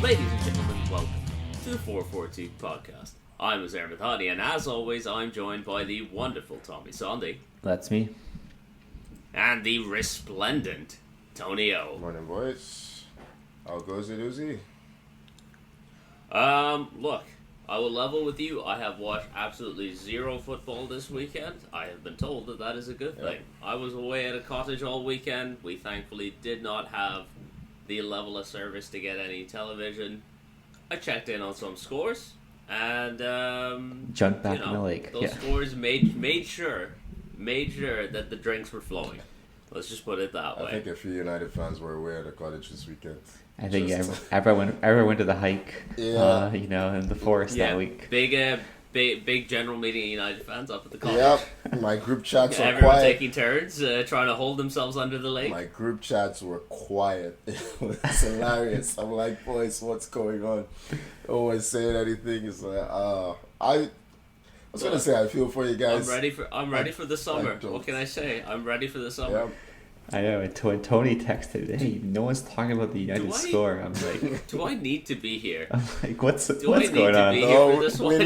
Ladies and gentlemen, welcome to the 442 podcast. I'm Uzair, and as always, I'm joined by the wonderful Tommy Sondy. That's me. And the resplendent Tony O. Morning, boys. How goes it, Uzi? Look, I will level with you. I have watched absolutely zero football this weekend. I have been told that that is a good thing. I was away at a cottage all weekend. We thankfully did not have the level of service to get any television. I checked in on some scores, and jumped back in the lake. Those scores made sure that the drinks were flowing. Let's just put it that way. I think a few United fans were away at the cottage this weekend. I think everyone went to the hike. Yeah. In the forest that week. Big general meeting of United fans up at the cottage. Yep, my group chats were everyone quiet. Taking turns, trying to hold themselves under the lake. My group chats were quiet. It was hilarious. I'm like, boys, what's going on? No one's saying anything. It's like, I was gonna say I feel for you guys. I'm ready for the summer. What can I say? I'm ready for the summer. Yep. I know. When Tony texted, "Hey, no one's talking about the United score." I'm like, "Do I need to be here?" I'm like, "What's going on?" Do I need to be here for this one?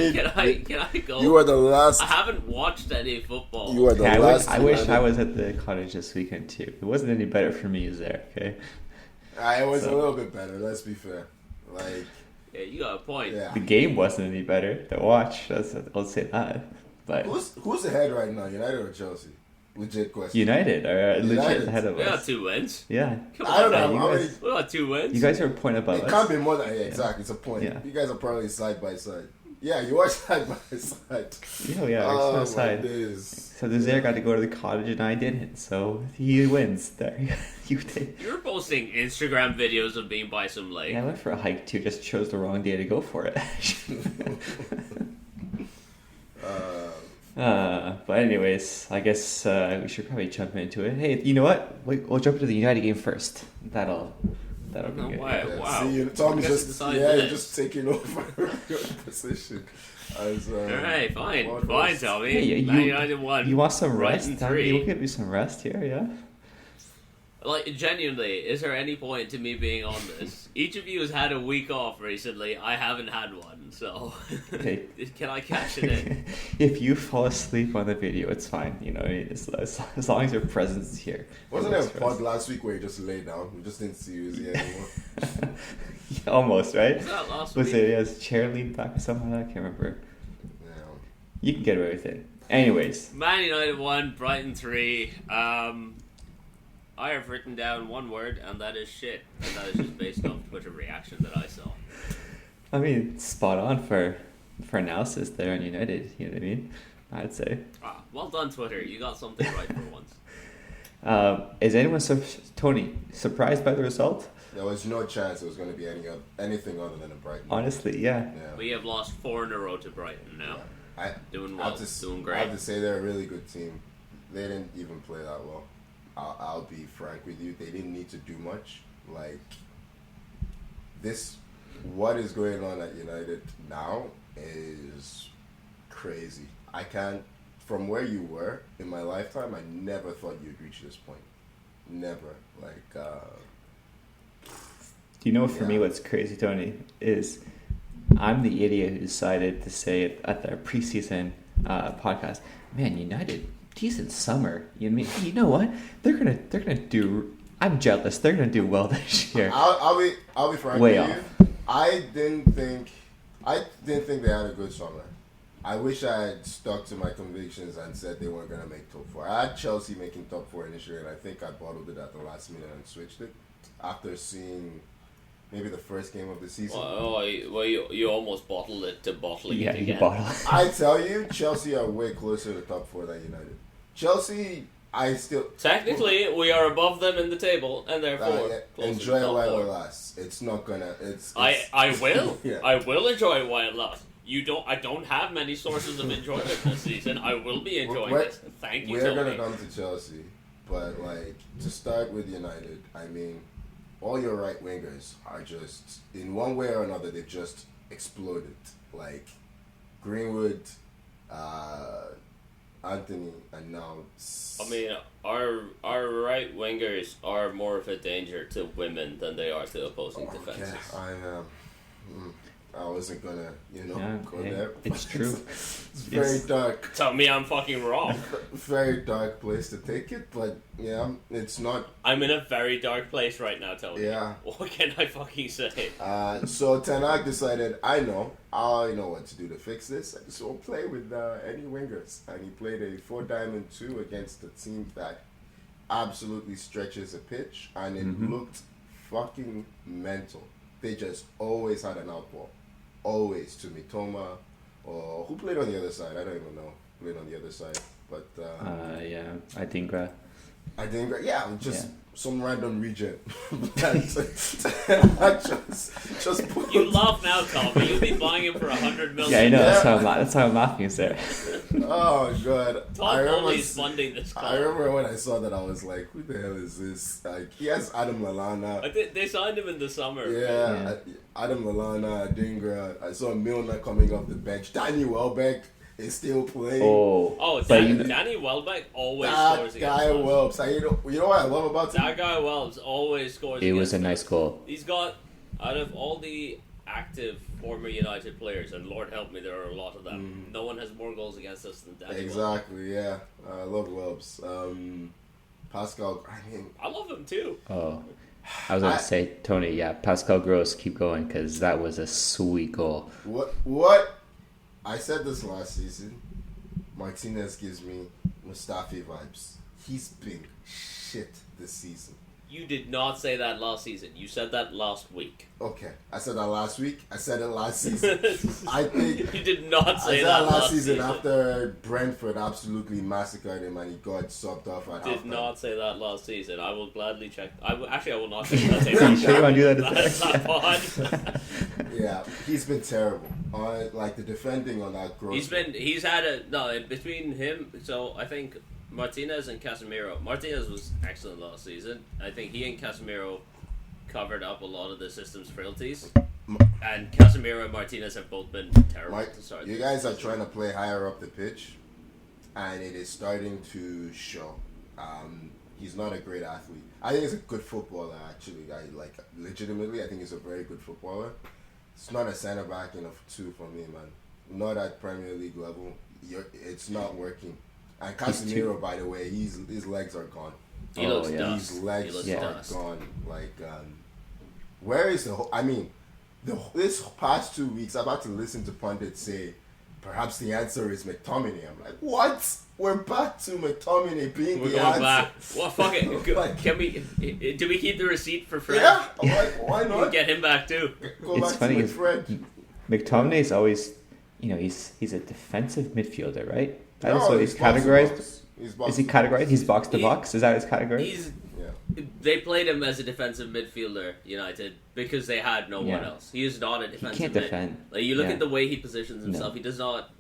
Can I go? You are the last. I haven't watched any football. You are the last. I wish I was at the cottage this weekend too. It wasn't any better for me, Uzair. Okay. It was a little bit better. Let's be fair. Yeah, you got a point. Yeah. The game wasn't any better to watch. I'll say that. But who's ahead right now, United or Chelsea? Legit question. United are legit ahead of us. We got 2 wins. Yeah. Come I don't on, know. We got 2 wins. You guys are a point above us. It can't be more than exactly. It's a point. Yeah. You guys are probably side by side. Yeah, you are side by side. We're side. So the Uzair got to go to the cottage and I didn't. So he wins. There, you did. You were posting Instagram videos of being by some lake. Yeah, I went for a hike too. Just chose the wrong day to go for it. But anyways, I guess we should probably jump into it. Hey, you know what? We'll jump into the United game first. That'll be good. Wow. See, Tommy's just taking over your position. Alright, fine, Tommy. Hey, Man United won. You want some rest? Brighton 3. We'll give you some rest here, yeah? Like, genuinely, is there any point to me being on this? Each of you has had a week off recently. I haven't had one, so okay. Can I catch it in? If you fall asleep on the video, it's fine. As long as your presence is here. Wasn't there a pod last week where you just lay down? We just didn't see you anymore. Yeah, almost, right? Was that last Was week? it his chair leaned back or something? I can't remember. Yeah. You can get away with it. Anyways. Man United 1, Brighton 3. I have written down one word, and that is shit. And that is just based off Twitter reaction that I saw. I mean, spot on for analysis there on United. You know what I mean? I'd say. Well done, Twitter. You got something right for once. Is anyone, Tony, surprised by the result? There was no chance it was going to be anything other than a Brighton. Honestly, yeah. We have lost 4 in a row to Brighton now. Yeah. Doing well, doing great. I have to say they're a really good team. They didn't even play that well. I'll be frank with you. They didn't need to do much. What is going on at United now is crazy. From where you were in my lifetime, I never thought you'd reach this point. Never. Do you know for me what's crazy, Tony, is I'm the idiot who decided to say it at their preseason podcast. Man, United, decent summer. You know what? They're gonna do. I'm jealous. They're gonna do well this year. I'll be frank Way with off. you. I didn't think they had a good summer. I wish I had stuck to my convictions and said they weren't gonna make top 4. I had Chelsea making top 4 initially, and I think I bottled it at the last minute and switched it after seeing maybe the first game of the season. You almost bottled it to bottling it again. You bottled it. I tell you, Chelsea are way closer to top 4 than United. Chelsea, Technically, we are above them in the table, and therefore enjoy it while it lasts. It's not gonna. I will. Yeah. I will enjoy it while it lasts. I don't have many sources of enjoyment this season. I will be enjoying it. Thank you, We're Tony. gonna come to Chelsea, but to start with United, I mean, all your right wingers are just in one way or another. They've just exploded. Greenwood, Anthony, and now. I mean, our right wingers are more of a danger to women than they are to opposing defenses. I wasn't gonna, go hey, there. It's true. It's very dark. Tell me I'm fucking wrong. Very dark place to take it, but yeah, it's not. I'm in a very dark place right now, Tony. Yeah. What can I fucking say? So Ten Hag decided, I know what to do to fix this. So play with any wingers, and he played a 4-diamond-2 against a team that absolutely stretches a pitch, and it looked fucking mental. They just always had an outball. Always to Mitoma, or who played on the other side? I don't even know. Who played on the other side, but I think some random region. just put. You laugh now, Tommy. You'll be buying him for 100 million. Yeah, I know. That's how I'm laughing, sir. Oh god! Tom Foley's funding this club. I remember when I saw that, I was like, "Who the hell is this?" Like, he has Adam Lallana. I think they signed him in the summer. Yeah. Adam Lallana, Dingra. I saw Milner coming off the bench. Danny Welbeck is still playing. Danny Welbeck always scores against guy us. Welbs. You know what I love about him? That guy Welbs always scores. It was a us. nice goal. He's got, out of all the active former United players, and Lord help me, there are a lot of them. No one has more goals against us than Danny. Exactly. Yeah, I love Welbs. Pascal. I love him too. Oh. I was going to say, Tony, Pascal Gross, keep going, because that was a sweet goal. What? I said this last season. Martinez gives me Mustafi vibes. He's been shit this season. You did not say that last season. You said that last week. Okay. I said that last week. I said it last season. I think... You did not say that last season after Brentford absolutely massacred him and he got subbed off at halftime. Did not say that last season. I will gladly check. I will not check that tape. Are you sure you want to do that? That's not fun. Yeah, he's been terrible. Like the defending on that growth. He's had between him. So I think Martinez and Casemiro. Martinez was excellent last season. I think he and Casemiro covered up a lot of the system's frailties. And Casemiro and Martinez have both been terrible to start. You guys are trying to play higher up the pitch, and it is starting to show. He's not a great athlete. I think he's a good footballer, actually. Legitimately, I think he's a very good footballer. It's not a centre back enough two for me, man. Not at Premier League level. It's not working. And Casemiro, by the way, his legs are gone. He looks dust. His legs are dust. gone. Like, where is the whole... I mean, this past 2 weeks, I've had to listen to pundits say, perhaps the answer is McTominay. I'm like, what? We're back to McTominay being the answer. Back. Well, fuck it. Can we... Do we keep the receipt for Fred? Yeah. Why not? Get him back, too. Go back to Fred. McTominay is always... he's a defensive midfielder, right? That's what he's categorized. Is he categorized? He's box to box? Is that his category? They played him as a defensive midfielder, United, because they had no one else. He is not a defensive He can't defend. Like, you look at the way he positions himself, he does not...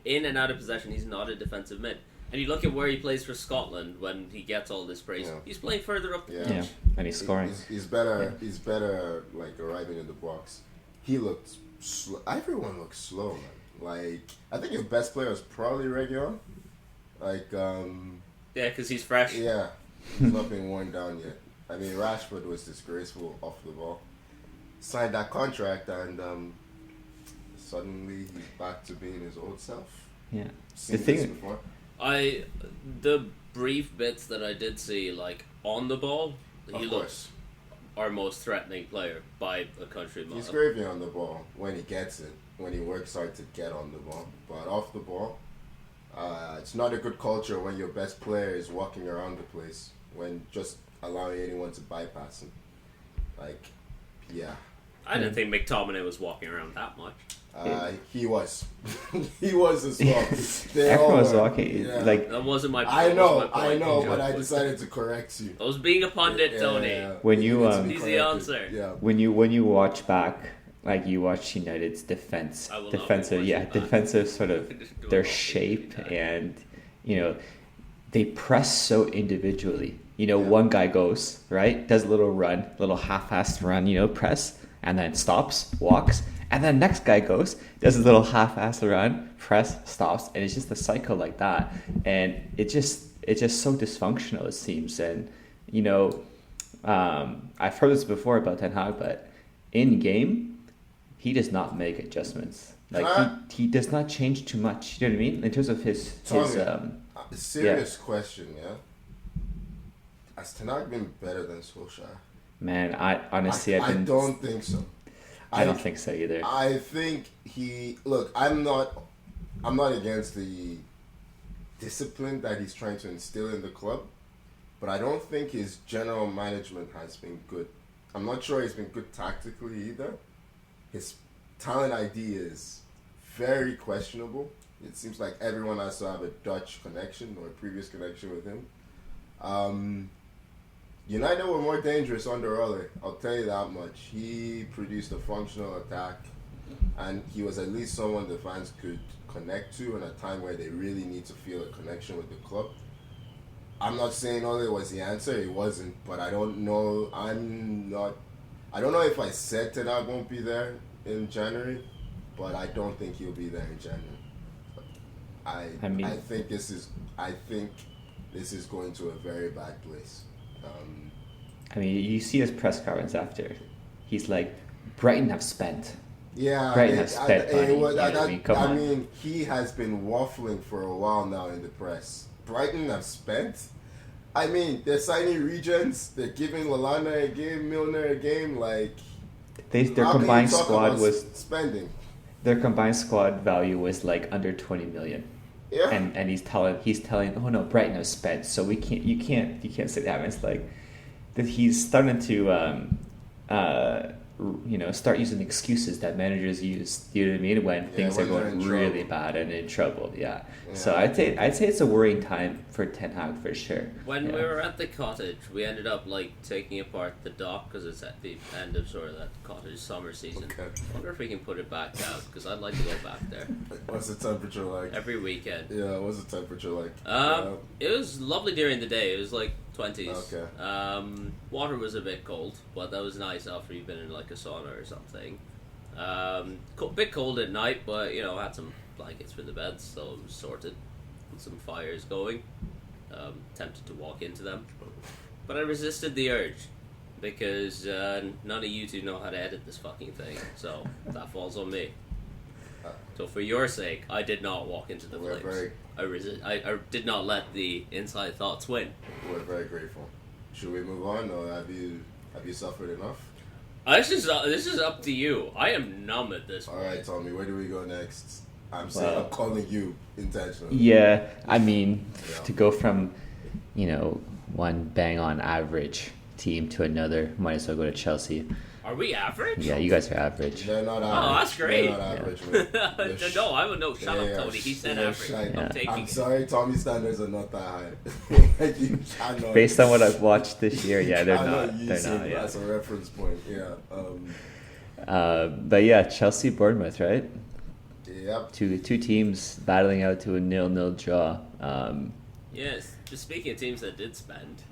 In and out of possession, he's not a defensive mid. And you look at where he plays for Scotland when he gets all this praise. Yeah. He's playing further up the pitch. Yeah, and he's scoring. He's better. He's better, like, arriving in the box. He looked slow. Everyone looks slow, man. Like, I think your best player is probably Region. Like, yeah, because he's fresh. Yeah, he's not been worn down yet. I mean, Rashford was disgraceful off the ball. Signed that contract and suddenly he's back to being his old self. Yeah. Seen this before. The brief bits that I did see, like, on the ball, he looks our most threatening player by a country mile. He's gravy on the ball when he gets it, when he works hard to get on the ball. But off the ball, it's not a good culture when your best player is walking around the place, when just allowing anyone to bypass him. Like, yeah. I didn't think McTominay was walking around that much. He was. He was as well. Everyone was walking. Yeah. Like, that wasn't my point. I know, but I decided to correct you. I was being a pundit, Tony. Yeah. When you he's the answer. Yeah. When you watch back, like you watch United's defensive sort of their shape, and they press so individually. One guy goes right, does a little run, little half-assed run, press, and then stops, walks, And then next guy goes, does his little half-ass run, press, stops, and it's just a cycle like that. And it's just so dysfunctional, it seems. And, I've heard this before about Ten Hag, but in game, he does not make adjustments. Like he does not change too much. You know what I mean? In terms of his serious question, yeah. Has Ten Hag been better than Solskjaer? Man, I honestly I don't think so. I don't think so either. I think I'm not against the discipline that he's trying to instill in the club, but I don't think his general management has been good. I'm not sure he's been good tactically either. His talent ID is very questionable. It seems like everyone has to have a Dutch connection or a previous connection with him. United were more dangerous under Ole, I'll tell you that much. He produced a functional attack, and he was at least someone the fans could connect to in a time where they really need to feel a connection with the club. I'm not saying Ole was the answer, he wasn't, but I don't know. I don't know if I said Ten Hag won't be there in January, but I don't think he'll be there in January. I think this is going to a very bad place. You see his press conference after. He's like, Brighton have spent. Yeah, Brighton have spent money. Come on. He has been waffling for a while now in the press. Brighton have spent? They're signing regents. They're giving Lallana a game, Milner a game. Their combined squad was spending. Their combined squad value was like under 20 million. Yeah. And he's telling, oh no, Brighton has spent, so you can't say that. And it's like that he's starting to start using excuses that managers use. You know what I mean? When things are going really bad and in trouble. Yeah. So I'd say it's a worrying time for Ten Hag for sure. When we were at the cottage, we ended up taking apart the dock because it's at the end of sort of that cottage summer season. Okay. I wonder if we can put it back out because I'd like to go back there. What's the temperature like? Every weekend. Yeah, what's the temperature like? It was lovely during the day. It was like 20s. Okay. Water was a bit cold, but that was nice after you've been in like a sauna or something. Bit cold at night, but had some blankets for the beds, so it was sorted. Some fires going. Tempted to walk into them, but I resisted the urge because none of you two know how to edit this fucking thing, so that falls on me. So for your sake, I did not walk into the flames. I did not let the inside thoughts win. We're very grateful. Should we move on, or have you suffered enough? This is up to you. I am numb at this point. All right, Tommy, where do we go next? I'm calling you intentionally. Yeah, to go from, one bang-on average team to another, might as well go to Chelsea. Are we average? Yeah, you guys are average. They're not average. Oh, that's great. They're not average, man. No, I would know. Shut up, Tony. He said average. I'm sorry, Tommy's standards are not that high. Based on what I've watched this year, yeah, they're not. They're not. Yeah. That's a reference point. Yeah. But yeah, Chelsea, Bournemouth, right? Yep. Two teams battling out to a 0-0 draw. Yes. Just speaking of teams that did spend.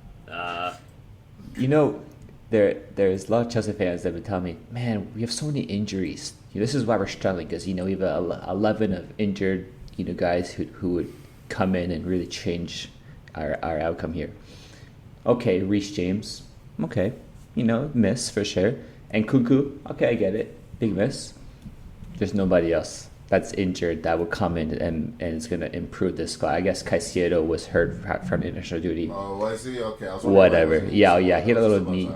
There's a lot of Chelsea fans that would tell me, man, we have so many injuries. This is why we're struggling, because we have 11 of injured guys who would come in and really change our outcome here. Okay, Reece James, okay, miss for sure, and Cuckoo, okay, I get it, big miss. There's nobody else that's injured that will come in and it's going to improve this squad. I guess Caicedo was hurt from international duty. Oh, was he? Okay. Whatever. Yeah, he had a little knee.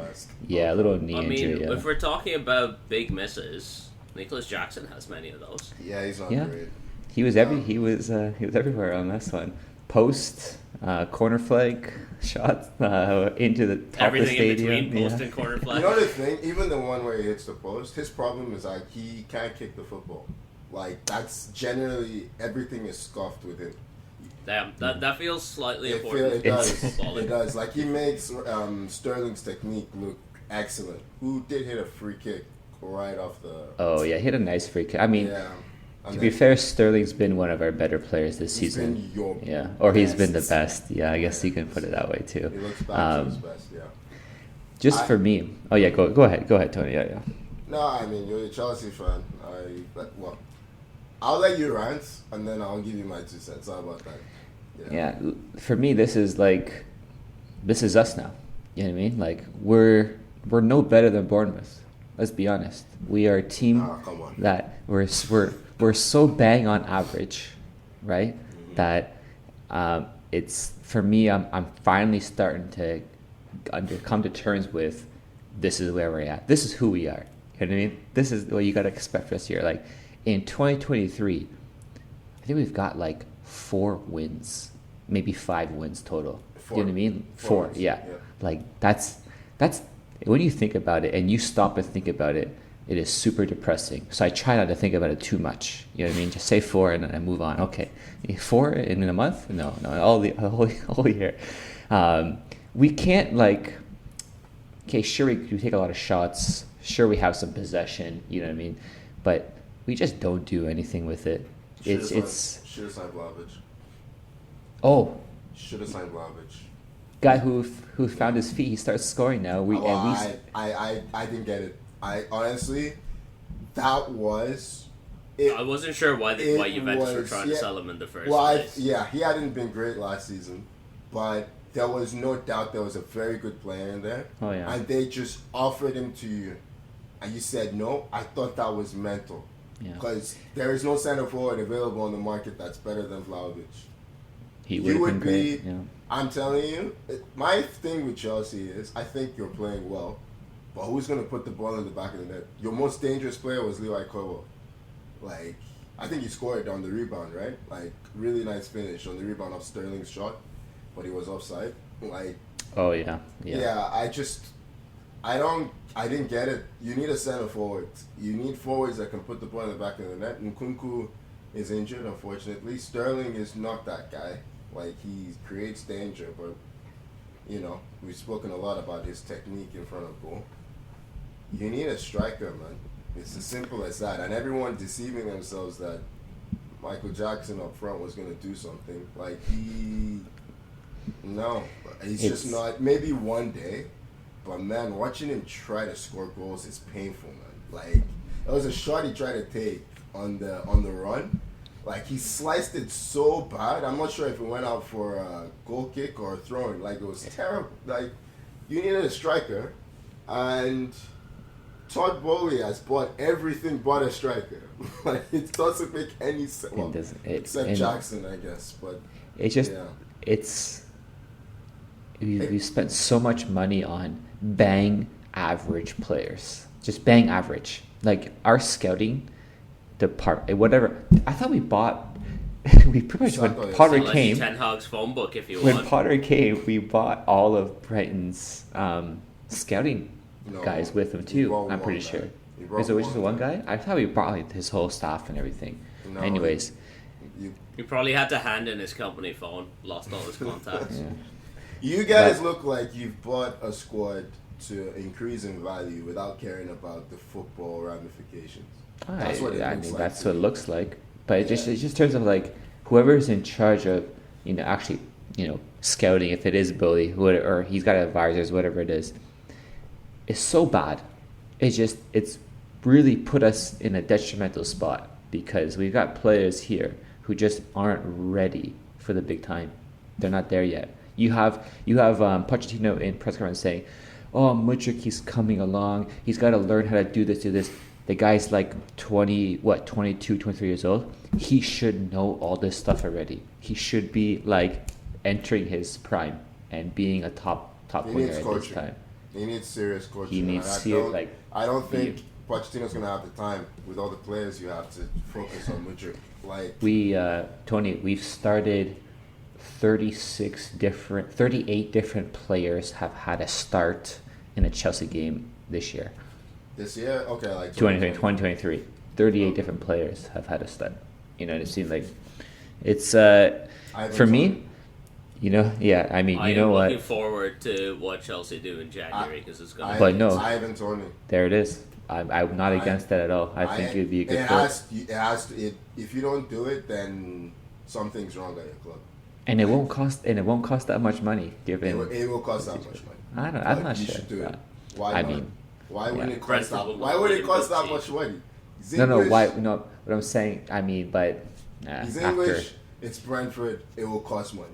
Yeah, a little knee injury. If we're talking about big misses, Nicholas Jackson has many of those. Yeah, he's not great. He was everywhere on this one. Post, corner flag, shot into the top of the stadium. Everything in between post and corner flag. You know the thing? Even the one where he hits the post, his problem is he can't kick the football. That's generally everything is scuffed with him. Damn, that feels slightly important. It does. He makes Sterling's technique look excellent. Who did hit a free kick right off the... Oh, yeah, hit a nice free kick. To be fair, Sterling's been one of our better players this season. He's been the best. Yeah, I guess you can put it that way too. He looks back to his best, yeah. Just for me... Oh, yeah, go ahead, Tony. Yeah. No, I mean, you're a Chelsea fan. Well, I'll let you rant, and then I'll give you my 2 cents. How about that? Yeah, for me, this is us now. You know what I mean? Like we're no better than Bournemouth. Let's be honest. We are a team Come on. that we're so bang on average, right? Mm-hmm. That it's for me. I'm finally starting to come to terms with this is where we're at. This is who we are. You know what I mean? This is what you got to expect from us here. Like in 2023, I think we've got like 4 wins, maybe 5 wins total. 4. You know what I mean? 4 4, wins, yeah. yeah. Like that's when you think about it and you stop and think about it, it is super depressing. So I try not to think about it too much. You know what I mean? Just say 4 and then I move on. Okay, 4 in a month? No, all whole year. We can't like. Okay, sure we take a lot of shots. Sure we have some possession. You know what I mean? But we just don't do anything with it. Should have signed Vlahovic. Oh, Should have signed Vlahovic. guy who found his feet. He starts scoring now. I didn't get it. I honestly, that was. I wasn't sure why Juventus were trying to sell him in the first place. He hadn't been great last season, but there was no doubt there was a very good player in there. Oh yeah. And they just offered him to you, and you said no. I thought that was mental. Yeah. Because there is no center forward available on the market that's better than Vlahovic. He You would would be. be. Yeah. I'm telling you, my thing with Chelsea is I think you're playing well, but who's going to put the ball in the back of the net? Your most dangerous player was Levi Koval. Like, I think he scored on the rebound, right? Like, really nice finish on the rebound of Sterling's shot, but he was offside. Like, Oh yeah. I didn't get it. You need a center forward. You need forwards that can put the ball in the back of the net. Nkunku is injured, unfortunately. Sterling is not that guy. Like, he creates danger, but, you know, we've spoken a lot about his technique in front of goal. You need a striker, man. It's as simple as that. And everyone deceiving themselves that Michael Jackson up front was going to do something. Like, he's just not. Maybe one day. But, man, watching him try to score goals is painful, man. Like, there was a shot he tried to take on the run. Like, he sliced it so bad. I'm not sure if it went out for a goal kick or a throw-in. Like, it was terrible. Like, you needed a striker. And Todd Bowley has bought everything but a striker. Like, it doesn't make any sense. Well, except Jackson, I guess. But it's just, we spent so much money on bang average players. Just bang average. Like, our scouting department, whatever. I thought we bought. We pretty much when Potter came. Ten Hag's phone book, if you when want. When Potter came, we bought all of Brighton's scouting guys with him too. I'm pretty sure. Is it just the one guy? I thought we brought like his whole staff and everything. No, anyways, he probably had to hand in his company phone. Lost all his contacts. Yeah. You guys look like you've bought a squad to increase in value without caring about the football ramifications. That's what it looks like. That's what it looks like. But it just terms of like whoever's in charge of actually scouting, if it is Bully or he's got advisors, whatever it is so bad. It's really put us in a detrimental spot because we've got players here who just aren't ready for the big time. They're not there yet. You have Pochettino in press conference saying, "Oh, Mudryk, he's coming along. He's got to learn how to do this, do this." The guy's like 22, 23 years old. He should know all this stuff already. He should be like entering his prime and being a top winger at this time. He needs serious coaching. He needs serious, I don't think Pochettino's going to have the time with all the players you have to focus on Mudryk. Like Tony, we've started 38 different players have had a start in a Chelsea game this year. This year? Okay, like 2023. 38 different players have had a start. It seems like it's for me. I mean, I you know am what? looking forward to what Chelsea do in January because it's going to. But no, Ivan Toney. There it is. I'm not against that at all. I think it'd be a good. If you don't do it, then something's wrong at your club. And it won't cost. And it won't cost that much money. It will cost that much money. I'm not sure. You should do it. Why not? mean, Why wouldn't it cost Brentford that? will Why not would let it him cost go that cheap. much money? He's No, English. why? No, what I'm saying, I mean, but He's after, English. It's Brentford. It will cost money.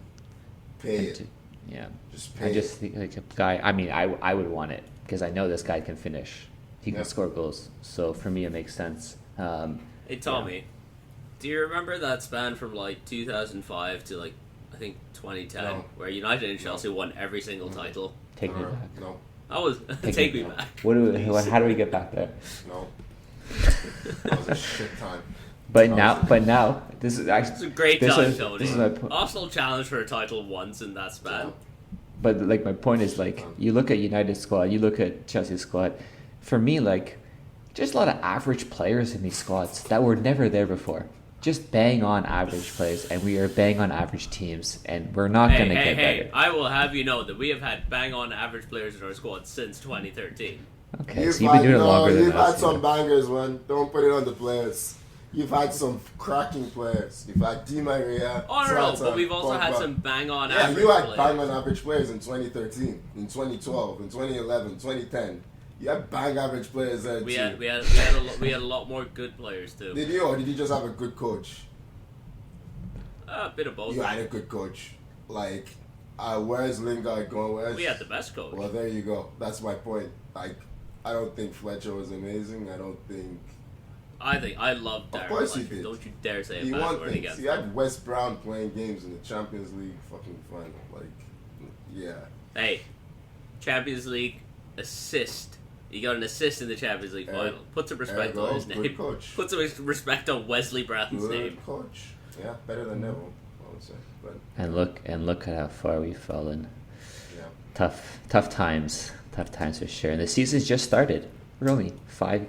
Pay it. yeah, Just pay I it. just think like a guy. I mean, I would want it because I know this guy can finish. He can Yep. score goals. So for me, it makes sense. Hey Tommy, do you remember that span from like 2005 to like I think 2010, No. where United and Chelsea won every single title? Take me back. No, That was take me back. How do we get back there? no. That was a shit time. But No. now, this is actually It's a great this time, is- Tony. this is my point. Arsenal challenged for a title once in that span. But like my point is like you look at United's squad, you look at Chelsea's squad. For me, like just a lot of average players in these squads that were never there before. Just bang on average players, and we are bang on average teams, and we're not going to get better. I will have you know that we have had bang on average players in our squad since 2013. Okay, so you've been doing it longer than You've us. had some bangers, man. Don't put it on the players. You've had some cracking players. You've had Di Maria. Oh no, Zlatan, but we've also had Pogba. some bang on Yeah, average you had players. bang on average players in 2013, in 2012, in 2011, 2010. You had bang average players there We too. had a lot more good players too. Did you, or did you just have a good coach? A bit of both. You had a good coach. Like, where's Lingard going? We had the best coach. Well, there you go. That's my point. Like, I don't think Fletcher was amazing. I don't think I love Darren. Of course he Fletcher. did. Don't you dare say a he bad won word things. against He him. had West Brown playing games in the Champions League fucking final. Like, yeah. Hey, Champions League assist. He got an assist in the Champions League final. Put some respect Ergo, on his good name. coach. Put some respect on Wesley Bratton's Good name. coach. Yeah, better than Neville, I would say. But And look at how far we've fallen. yeah. Tough times for sure. And the season's just started. We're only five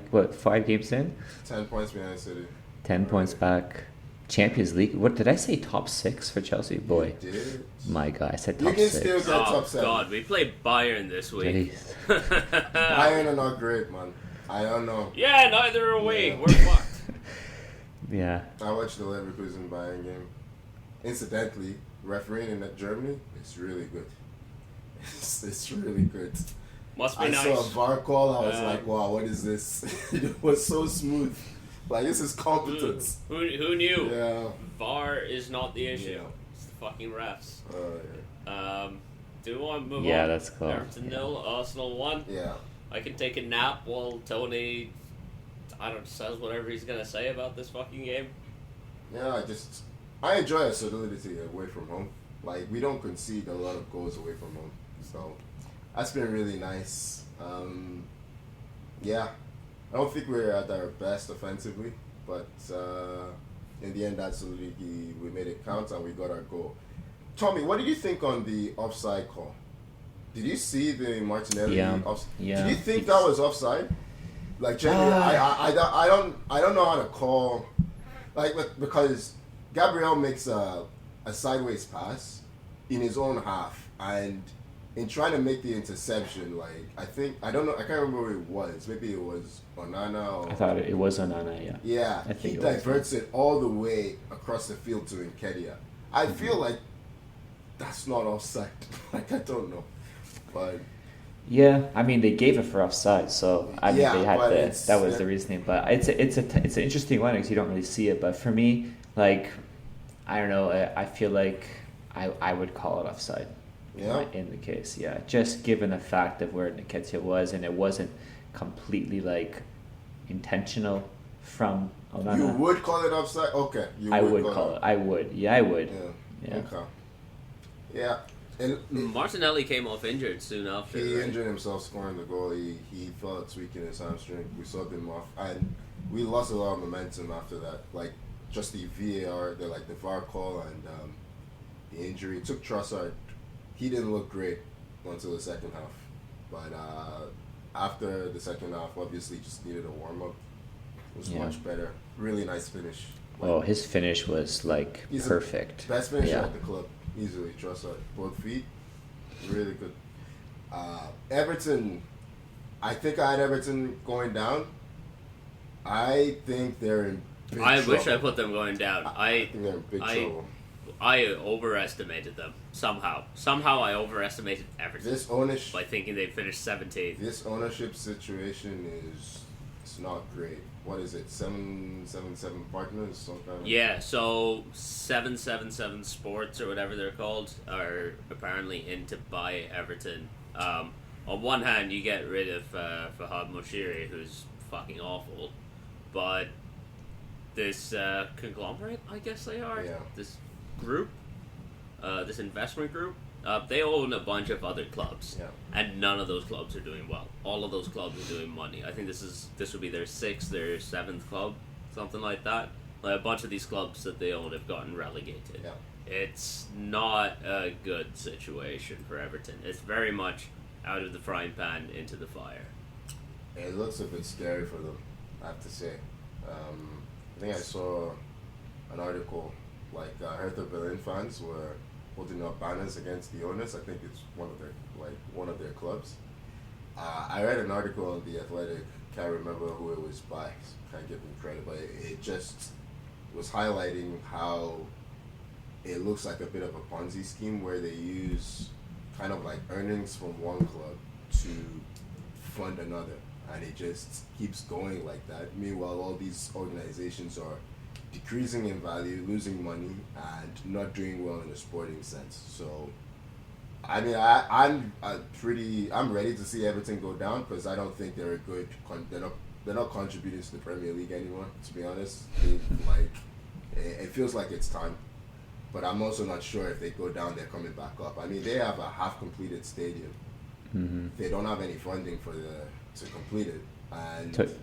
games in? 10 points behind City. 10 points back. Champions League. What did I say? Top 6 for Chelsea? Boy, You did. my God, I said You top can 6. still get Oh top 7. God, we play Bayern this week. Jeez. Bayern are not great, man. I don't know. Yeah, neither are we. Yeah. We're fucked. Yeah. I watched the Leverkusen Bayern game. Incidentally, refereeing in Germany, it's really good. It's really good. Must be I nice. saw a VAR call. I was Um, like, wow, what is this? It was so smooth. Like, this is competence. Who knew? Yeah. VAR is not the issue. Yeah. It's the fucking refs. Yeah. Do we want to move on? Yeah, that's cool. Everton Yeah. 0, Arsenal 1. Yeah. I can take a nap while Tony, says whatever he's gonna say about this fucking game. Yeah, I enjoy our solidity away from home. Like, we don't concede a lot of goals away from home. So, that's been really nice. Yeah. I don't think we're at our best offensively, but in the end, that solidity, we made it count and we got our goal. Tommy, what did you think on the offside call? Did you see the Martinelli offside? Yeah. Did you think that was offside? Like, genuinely, I don't know how to call, like, because Gabriel makes a sideways pass in his own half, and in trying to make the interception, like, I can't remember who it was. Maybe it was Onana or... I thought it was Onana, yeah. Yeah, I think he it was. diverts it all the way across the field to Nketiah. I feel like that's not offside. Like, I don't know. But Yeah, I mean they gave it for offside, so I mean Yeah, they had but that was the reasoning. But it's an interesting one because you don't really see it. But for me, like I don't know, I feel like I would call it offside. Yeah. In the case, yeah, just given the fact of where Nketiah was, and it wasn't completely like intentional from Onana. you would call it offside? Okay. I would call it. I would. Yeah, I would. Yeah. Yeah. Okay. Yeah. And Martinelli came off injured soon after. he right? injured himself scoring the goal. He felt tweaking his hamstring. We subbed him off, and we lost a lot of momentum after that. Like just the VAR, the VAR call, and the injury. It took Trossard. He didn't look great until the second half, but after the second half, obviously just needed a warm up. It was much better. Really nice finish. Oh, his finish was like He's the perfect. Best finisher Yeah. at the club, easily. Trossard, both feet, really good. Everton, I think I had Everton going down. I think they're in big I trouble. wish I put them going down. I think they're in big trouble. I overestimated them somehow. Somehow I overestimated Everton This ownership, by thinking they'd finish 17th. this ownership situation is it's not great. What is it? 777 partners, some kind of. Yeah, so 777 Sports or whatever they're called are apparently in to buy Everton. On one hand, you get rid of Fahad Moshiri, who's fucking awful, but this conglomerate, I guess they are, Yeah. this group, this investment group, they own a bunch of other clubs, Yeah. and none of those clubs are doing well. All of those clubs are doing money. I think this would be their 6th, their 7th club, something like that. Like a bunch of these clubs that they own have gotten relegated. Yeah. It's not a good situation for Everton. It's very much out of the frying pan into the fire. It looks a bit scary for them, I have to say. I think I saw an article like Hertha Berlin fans were holding up banners against the owners. I think it's one of their clubs. I read an article on The Athletic. Can't remember who it was by. Can't give them credit, but it just was highlighting how it looks like a bit of a Ponzi scheme where they use kind of like earnings from one club to fund another, and it just keeps going like that. Meanwhile, all these organizations are decreasing in value, losing money, and not doing well in a sporting sense. So, I mean, I'm ready to see Everton go down because I don't think they're a good. They're not contributing to the Premier League anymore. To be honest, it feels like it's time. But I'm also not sure if they go down, they're coming back up. I mean, they have a half-completed stadium. Mm-hmm. They don't have any funding to complete it. And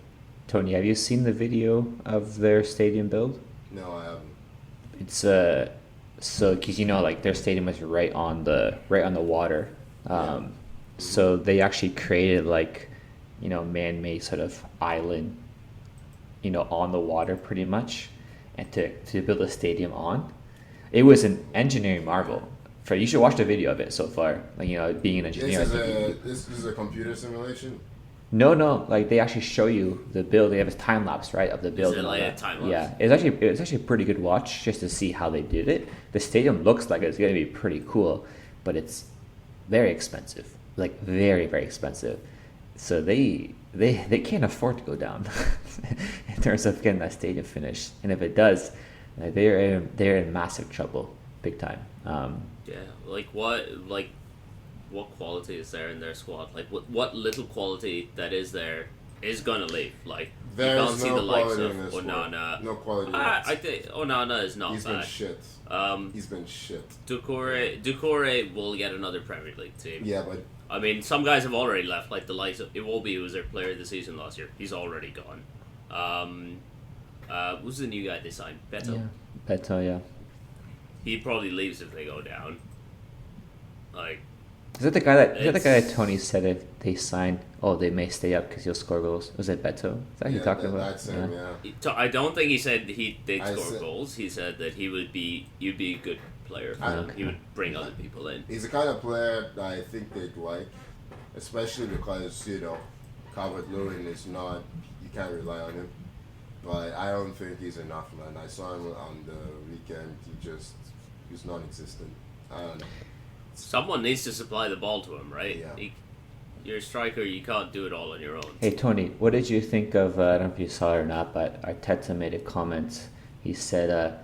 Tony, have you seen the video of their stadium build? No, I haven't. It's so because like their stadium is right on the water, so they actually created like man-made sort of island, on the water pretty much, and to build a stadium on. It was an engineering marvel. You should watch the video of it so far. Like being an engineer. This is a computer simulation. No, like they actually show you the build. They have a time lapse, right, of the build. Is it like a time lapse? Yeah, it's actually a pretty good watch just to see how they did it. The stadium looks like it's going to be pretty cool, but it's very expensive, like very, very expensive. So they can't afford to go down in terms of getting that stadium finished. And if it does, they're in massive trouble, big time. Yeah, what quality is there in their squad? Like what little quality that is there is gonna leave. Like There's you can't see no the likes quality of in this Onana. No quality. I think Onana is not He's bad. been shit. He's been shit. Doucouré will get another Premier League team. Yeah, but I mean, some guys have already left, like the likes of Iwobi, who was their player of the season last year. He's already gone. Who's the new guy they signed? Beto? Yeah, Beto, yeah. He probably leaves if they go down. Like, Is that the guy that Tony said if they signed, they may stay up because he'll score goals? Was it Beto? Is that who you're talking about? That's him, yeah. I don't think he said they'd I score said- goals. He said that you'd be a good player for them. He would bring other people in. He's the kind of player that I think they'd like, especially because, Calvert-Lewin is not, you can't rely on him. But I don't think he's enough, man. I saw him on the weekend. He's non-existent. I don't know. Someone needs to supply the ball to him, right? Yeah. You're a striker, you can't do it all on your own. Hey Tony, what did you think of? I don't know if you saw it or not, but Arteta made a comment. He said,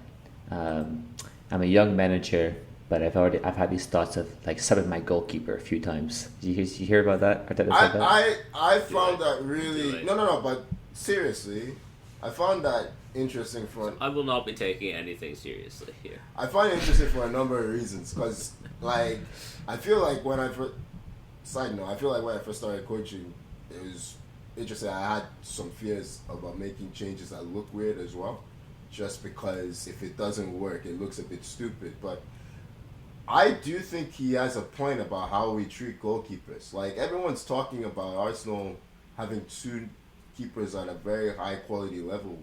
"I'm a young manager, but I've had these thoughts of like subbing my goalkeeper a few times." Did you hear about that? Arteta said that. I found that Do really it. no. But seriously, I found that interesting for. I will not be taking anything seriously here. I find it interesting for a number of reasons. Because, I feel like when I first. Side note, I feel like when I first started coaching, it was interesting. I had some fears about making changes that look weird as well. Just because if it doesn't work, it looks a bit stupid. But I do think he has a point about how we treat goalkeepers. Like, everyone's talking about Arsenal having two keepers at a very high quality level.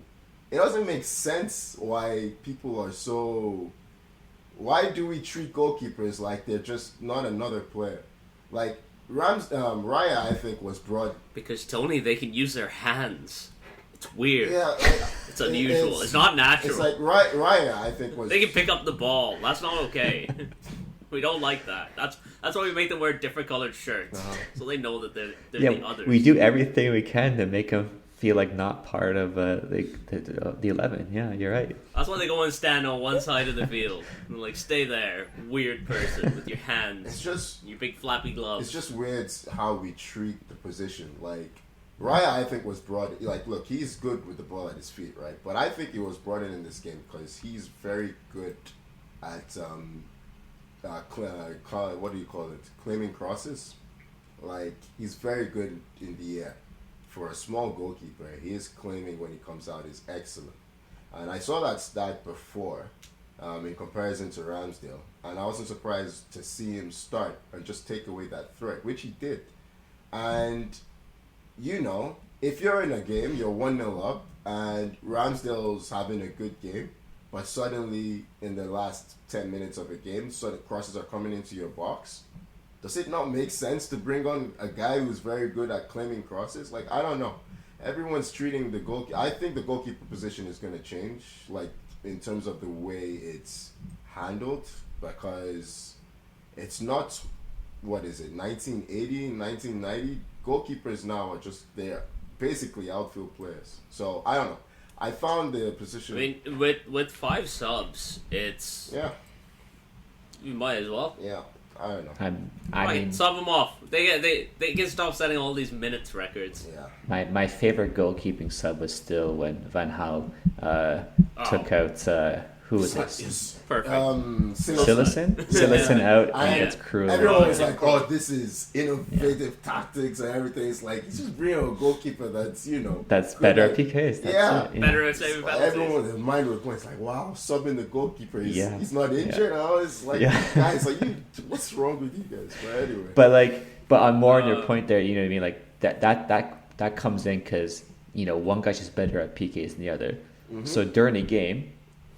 It doesn't make sense why people are so... Why do we treat goalkeepers like they're just not another player? Like, Raya, I think, was brought... Because, Tony, they can use their hands. It's weird. Yeah, like, It's unusual. It's not natural. It's like Raya, I think was. They can pick up the ball. That's not okay. We don't like that. That's why we make them wear different colored shirts, so they know that they're the others. We do everything we can to make them feel like not part of the 11. Yeah, you're right. That's why they go and stand on one side of the field and like stay there, weird person with your hands. It's just your big flappy gloves. It's just weird how we treat the position. Like Raya, I think was brought. Like, look, he's good with the ball at his feet, right? But I think he was brought in this game because he's very good at what do you call it? Claiming crosses. Like, he's very good in the air. For a small goalkeeper, his claiming when he comes out is excellent. And I saw that stat before in comparison to Ramsdale. And I wasn't surprised to see him start and just take away that threat, which he did. And, you know, if you're in a game, you're 1-0 up, and Ramsdale's having a good game, but suddenly in the last 10 minutes of a game, so the crosses are coming into your box, does it not make sense to bring on a guy who's very good at claiming crosses? Like, I don't know. Everyone's treating the goalkeeper. I think the goalkeeper position is going to change, like, in terms of the way it's handled, because it's not, 1980, 1990? Goalkeepers now are just there, basically outfield players. So, I don't know. I found the position... I mean, with 5 subs, it's... Yeah. You might as well. Yeah. I don't know. I mean, sub them off. They can stop setting all these minutes records. Yeah. My favorite goalkeeping sub was still when Van Gaal took out who was it? Perfect. Cillison out against Krul. Everyone was like, "Oh, this is innovative tactics and everything." It's like it's just bring a goalkeeper that's that's better at PKs. Better at saving penalties. Everyone with their mind was going, it's like, wow, subbing the goalkeeper. He's not injured. I was like, guys, like, what's wrong with you guys? But anyway. But on more on your point there, you know what I mean? Like that comes in because one guy's just better at PKs than the other. Mm-hmm. So during a game,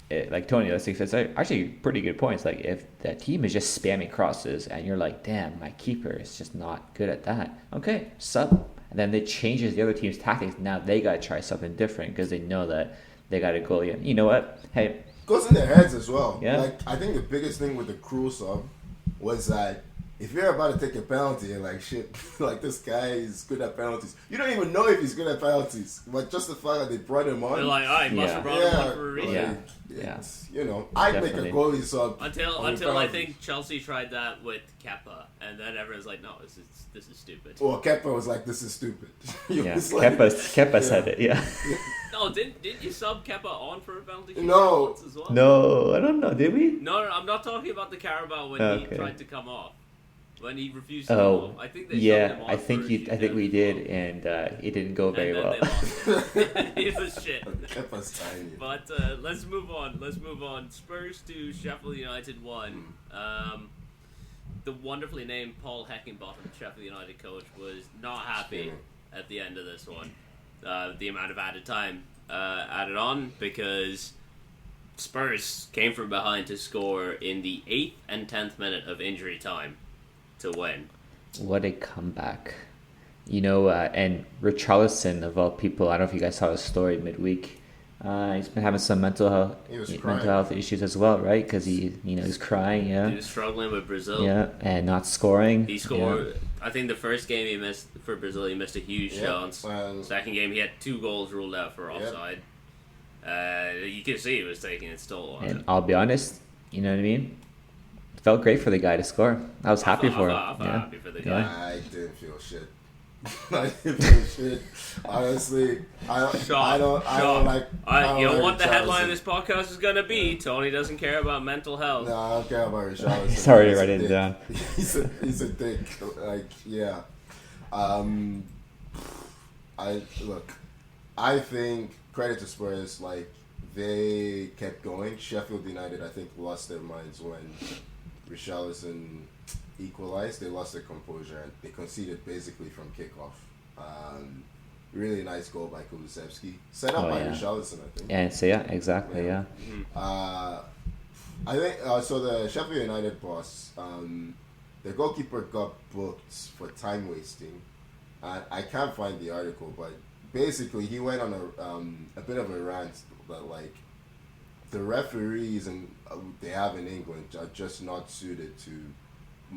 like Tony, that's actually pretty good points. Like if the team is just spamming crosses and you're like, damn, my keeper is just not good at that. Okay, sub. And then it changes the other team's tactics. Now they got to try something different because they know that they got a goalie. And you know what? Hey, goes in their heads as well. Yeah. Like I think the biggest thing with the Krul sub was that if you're about to take a penalty, you're like, shit, like this guy is good at penalties. You don't even know if he's good at penalties, but just the fact that they brought him on. They're like, I must have brought him on for a reason. I'd make a goalie sub. Until I think Chelsea tried that with Kepa, and then everyone's like, no, this is stupid. Well, Kepa was like, this is stupid. Kepa said it, yeah. No, didn't you sub Kepa on for a penalty? No. As well? No, I don't know. Did we? No, I'm not talking about the Carabao when he tried to come off. When he refused to come off. I think they subbed him on I think we did, and it didn't go very well. He was shit. Kepa's tiny. But let's move on. Spurs 2, Sheffield United 1. The wonderfully named Paul Heckingbottom, Sheffield United coach, was not happy at the end of this one. The amount of added time added on, because Spurs came from behind to score in the 8th and 10th minute of injury time to win. What a comeback. And Richarlison, of all people, I don't know if you guys saw his story midweek. He's been having some mental health issues as well, right? Because he's crying. Yeah, he was struggling with Brazil. Yeah, and not scoring. He scored. Yeah. I think the first game he missed for Brazil, he missed a huge chance. Second game, he had 2 goals ruled out for offside. You can see he was taking its toll on him. I'll be honest, you know what I mean? Felt great for the guy to score. I was happy for him. I felt happy for the guy. I didn't feel shit. I didn't feel shit. Honestly, I don't like. You know what the headline of this podcast is gonna be? Tony doesn't care about mental health. No, I don't care about Richarlison. Sorry to write it down. He's a dick. Like, yeah. I think credit to Spurs. Like, they kept going. Sheffield United, I think, lost their minds when Richarlison equalized. They lost their composure and they conceded basically from kickoff. Really nice goal by Kulusevski. Set up by Richarlison, I think. Exactly. I think so. The Sheffield United boss, the goalkeeper got booked for time wasting. I can't find the article, but basically he went on a bit of a rant that like the referees and they have in England are just not suited to the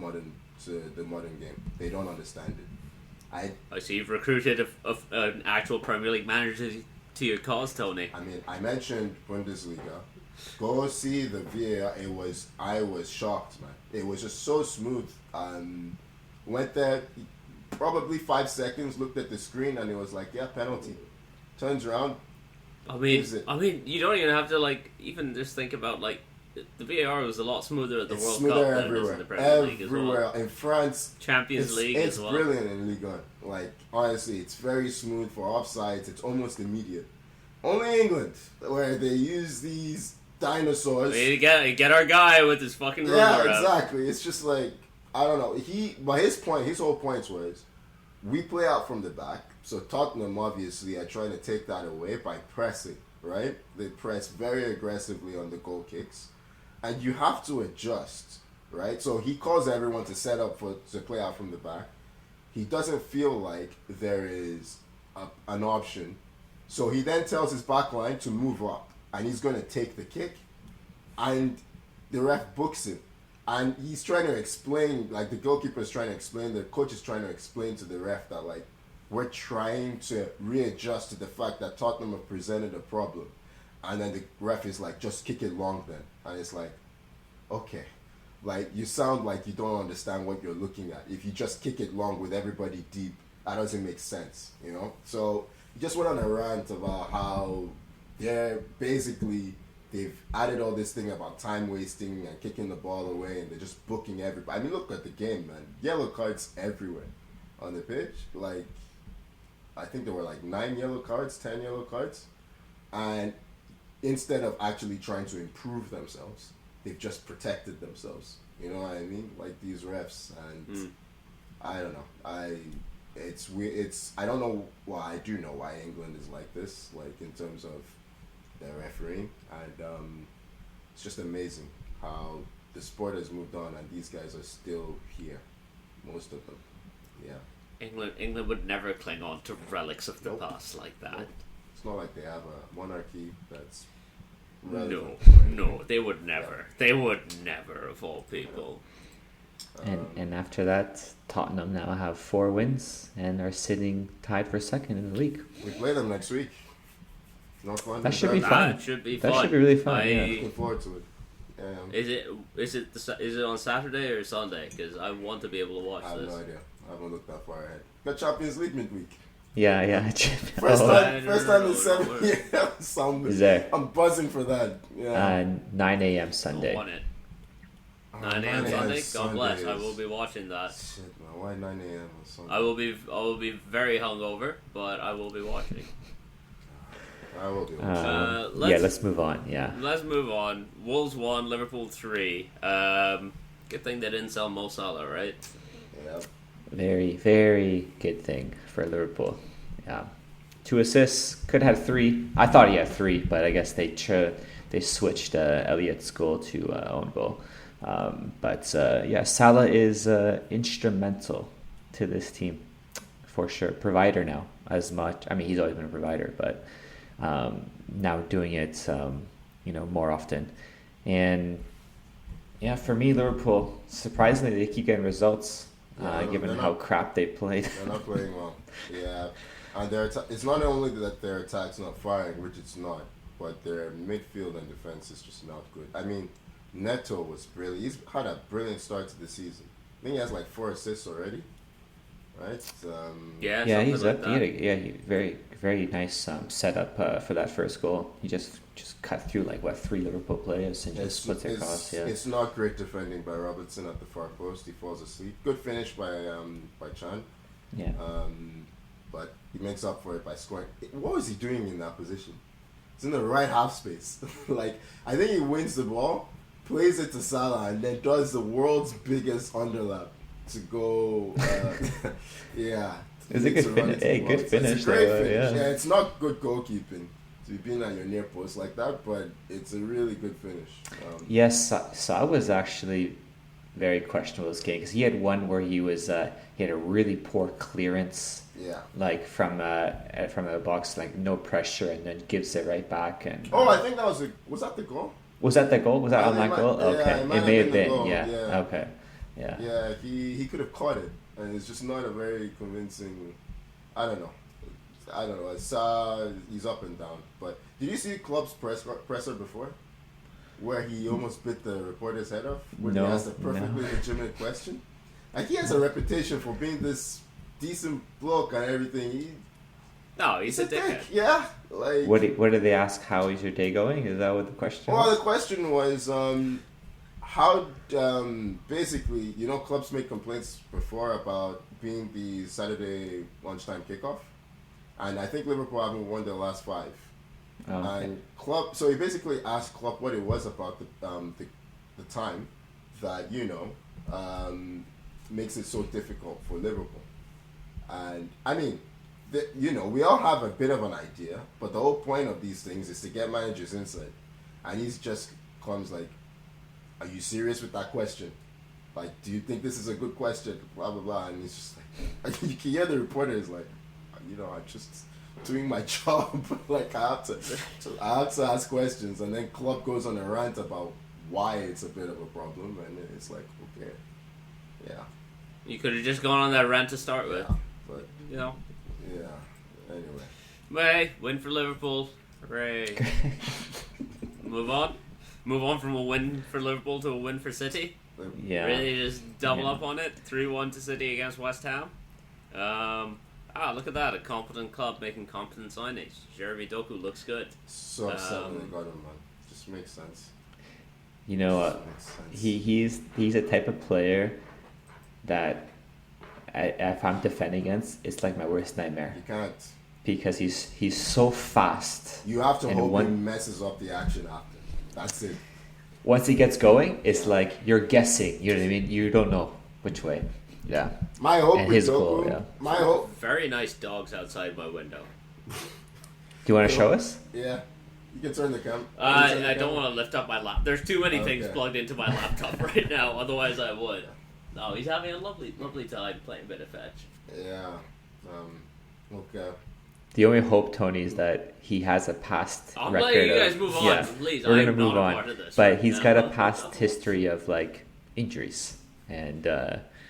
modern game. They don't understand it. I see you've recruited an actual Premier League manager to your cause, Tony. I mean, I mentioned Bundesliga. Go see the VAR. I was shocked, man. It was just so smooth. Went there, probably 5 seconds, looked at the screen, and it was like, yeah, penalty. Turns around. I mean, you don't even have to like even just think about like the VAR was a lot smoother at the World Cup than it is in the Premier League as well. In France, Champions League it's as well. Brilliant in Ligue 1. Like honestly, it's very smooth for offsides. It's almost immediate. Only England, where they use these dinosaurs. We need to get our guy with his fucking ruler Yeah, out. exactly. It's just like I don't know. His whole point was, we play out from the back. So Tottenham obviously are trying to take that away by pressing. Right? They press very aggressively on the goal kicks, and you have to adjust. Right? So he calls everyone to set up to play out from the back. He doesn't feel like there is an option. So he then tells his back line to move up, and he's going to take the kick, and the ref books him. And he's trying to explain, like the goalkeeper is trying to explain, the coach is trying to explain to the ref that like, we're trying to readjust to the fact that Tottenham have presented a problem. And then the ref is like, just kick it long then. And it's like, okay. Like, you sound like you don't understand what you're looking at. If you just kick it long with everybody deep, that doesn't make sense, you know? So he just went on a rant about how they've added all this thing about time wasting and kicking the ball away, and they're just booking everybody. I mean, look at the game, man. Yellow cards everywhere on the pitch. Like, I think there were like 9 yellow cards, 10 yellow cards. And instead of actually trying to improve themselves, they've just protected themselves. You know what I mean? Like these refs. And I don't know. It's weird. I don't know. Well, I do know why England is like this, like in terms of their refereeing. And it's just amazing how the sport has moved on and these guys are still here. Most of them. Yeah. England would never cling on to relics of the past like that. Nope. It's not like they have a monarchy that's relevant. No, they would never. Yeah. They would never, of all people. And after that, Tottenham now have 4 wins and are sitting tied for second in the league. We play them next week. North London. That should be fun. That should be really fun. Looking forward to it. Is it on Saturday or Sunday? Because I want to be able to watch this. I have no idea. I haven't looked that far ahead. Got Champions League midweek. Yeah. First time in 7 years. I'm buzzing for that. Yeah. 9 a.m. Sunday. I want it. 9 a.m. Sunday. God bless. I will be watching that. Shit, man. Why 9 a.m. on Sunday? I will be very hungover, but I will be watching. I will be watching. Let's move on. Yeah. Let's move on. Wolves 1, Liverpool 3. Good thing they didn't sell Mo Salah, right? Yeah. Very, very good thing for Liverpool. Yeah. 2 assists. Could have 3. I thought he had 3, but I guess they switched Elliott's goal to own goal. But Salah is instrumental to this team for sure. Provider now as much. I mean, he's always been a provider, but now doing it, more often. And yeah, for me, Liverpool, surprisingly, they keep getting results. Given how crap they played. They're not playing well. Yeah. And it's not only that their attack's not firing, which it's not, but their midfield and defense is just not good. I mean, Neto was brilliant. He's had a brilliant start to the season. I think he has like 4 assists already, right? He's like up. He very, very nice setup for that first goal. He just cut through 3 Liverpool players and just splits across. Yeah, it's not great defending by Robertson at the far post. He falls asleep. Good finish by Chan. Yeah. But he makes up for it by scoring. What was he doing in that position? It's in the right half space. I think he wins the ball, plays it to Salah, and then does the world's biggest underlap to go. Yeah. It's a good finish. Hey, good finish. It's a great finish. Yeah, it's not good goalkeeping to be being at your near post like that, but it's a really good finish. Yes, so I was actually very questionable this game because he had one where he had a really poor clearance, like from a box, like no pressure, and then gives it right back. And I think that was that the goal? Was that the goal? Was that on that goal? Okay, it may have been. Goal. Yeah. Okay. Yeah. Yeah, he could have caught it, and it's just not a very convincing. I don't know. It's he's up and down. But did you see Klopp's presser before, where he almost bit the reporter's head off when he asked a perfectly legitimate question? Like, he has a reputation for being this decent bloke and everything. He's a dickhead. Yeah. Like, what did they ask? How is your day going? Is that what the question was? Well, the question was how basically, clubs made complaints before about being the Saturday lunchtime kickoff, and I think Liverpool haven't won their last 5. Oh, okay. And Klopp, so he basically asked Klopp what it was about the time that makes it so difficult for Liverpool. And I mean, we all have a bit of an idea, but the whole point of these things is to get managers' insight. And he's just comes like, "Are you serious with that question? Like, do you think this is a good question?" Blah blah blah. And he's just like, you can hear the reporter is like, I'm just doing my job. Like, I have to ask questions, and then Klopp goes on a rant about why it's a bit of a problem, and it's like, okay, yeah. You could have just gone on that rant to start with. But Yeah. Anyway. But hey, win for Liverpool. Hooray. Move on from a win for Liverpool to a win for City. Yeah. Really just double up on it. 3-1 to City against West Ham. Look at that. A competent club making competent signage. Jeremy Doku looks good. So upset when they got him, man. Just makes sense. He's a type of player that if I'm defending against, it's like my worst nightmare. You can't. Because he's so fast. You have to hope he messes up the action after. That's it. Once he gets going, it's like you're guessing. You know what I mean? You don't know which way. Yeah. My hope and with his Doku, goal, yeah. My hope. Very nice dogs outside my window. Do you want to show us? Yeah. You can turn the camera. I don't want to lift up my laptop. There's too many things plugged into my laptop right now. Otherwise, I would. No, he's having a lovely time playing a bit of fetch. Yeah. Okay. The only hope, Tony, is that he has a past I'm record. letting you guys move on. Yeah, Please, we're I'm gonna move not on. a part of this. But he's got a past history of like injuries, and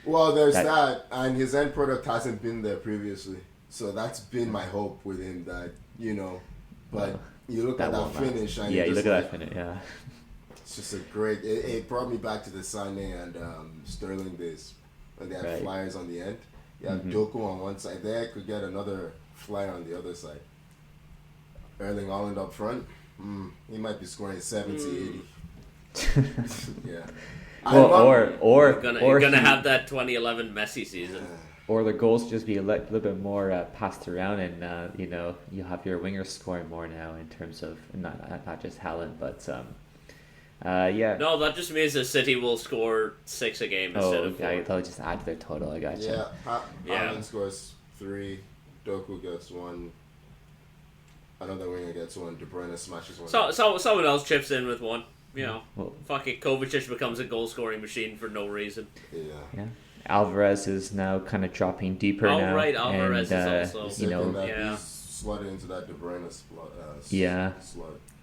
well, there's that, and his end product hasn't been there previously, so that's been my hope with him. That but you look at that finish, and you look at that finish, yeah. It's just a great. It brought me back to the Sané and Sterling days when they had flyers on the end. You have Doku on one side. There could get another flyer on the other side. Erling Haaland up front. He might be scoring 70, 80. Yeah. Well, you're gonna have that 2011 Messi season. Or the goals just be a little bit more passed around, and you have your wingers scoring more now in terms of not just Haaland, but yeah. No, that just means that City will score 6 a game instead of 4. Okay. They'll just add to their total. I got you. Yeah. Haaland scores 3. Doku gets 1. Another winger gets 1. De Bruyne smashes 1. So someone else chips in with 1. Fuck it. Kovacic becomes a goal-scoring machine for no reason. Yeah. Alvarez is now kind of dropping deeper now. Oh, right. Alvarez is also. He's slotted into that De Bruyne slot.